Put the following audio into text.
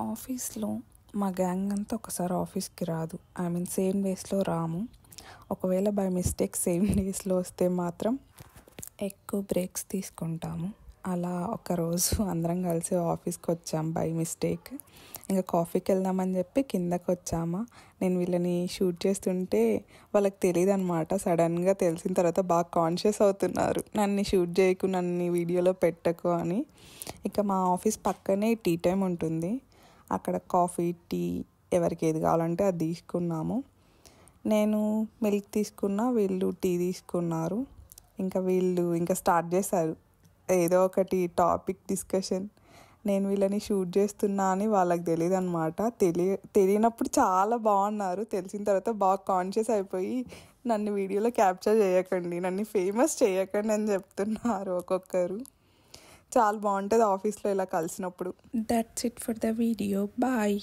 ఆఫీస్లో మా గ్యాంగ్ అంతా ఒకసారి ఆఫీస్కి రాదు. సేమ్ డేస్లో రాము. ఒకవేళ బై మిస్టేక్ సేమ్ డేస్లో వస్తే మాత్రం ఎక్కువ బ్రేక్స్ తీసుకుంటాము. అలా ఒకరోజు అందరం కలిసి ఆఫీస్కి వచ్చాము బై మిస్టేక్. ఇంకా కాఫీకి వెళ్దామని చెప్పి కిందకు వచ్చామా. నేను వీళ్ళని షూట్ చేస్తుంటే వాళ్ళకి తెలియదు అనమాట. సడన్గా తెలిసిన తర్వాత బాగా కాన్షియస్ అవుతున్నారు, నన్ను షూట్ చేయకు, నన్ను వీడియోలో పెట్టకు అని. ఇక మా ఆఫీస్ పక్కనే టీ టైం ఉంటుంది. అక్కడ కాఫీ, టీ ఎవరికి ఏది కావాలంటే అది తీసుకున్నాము. నేను మిల్క్ తీసుకున్నా, వీళ్ళు టీ తీసుకున్నారు. వీళ్ళు స్టార్ట్ చేశారు ఏదో ఒకటి టాపిక్ డిస్కషన్. నేను వీళ్ళని షూట్ చేస్తున్నా అని వాళ్ళకి తెలియదు అనమాట. తెలియనప్పుడు చాలా బాగున్నారు, తెలిసిన తర్వాత బాగా కాన్షియస్ అయిపోయి నన్ను వీడియోలో క్యాప్చర్ చేయకండి, నన్ను ఫేమస్ చేయకండి అని చెప్తున్నారు ఒక్కొక్కరు. చాలా బాగుంటుంది ఆఫీస్లో ఇలా కలిసినప్పుడు. That's it for the video. Bye.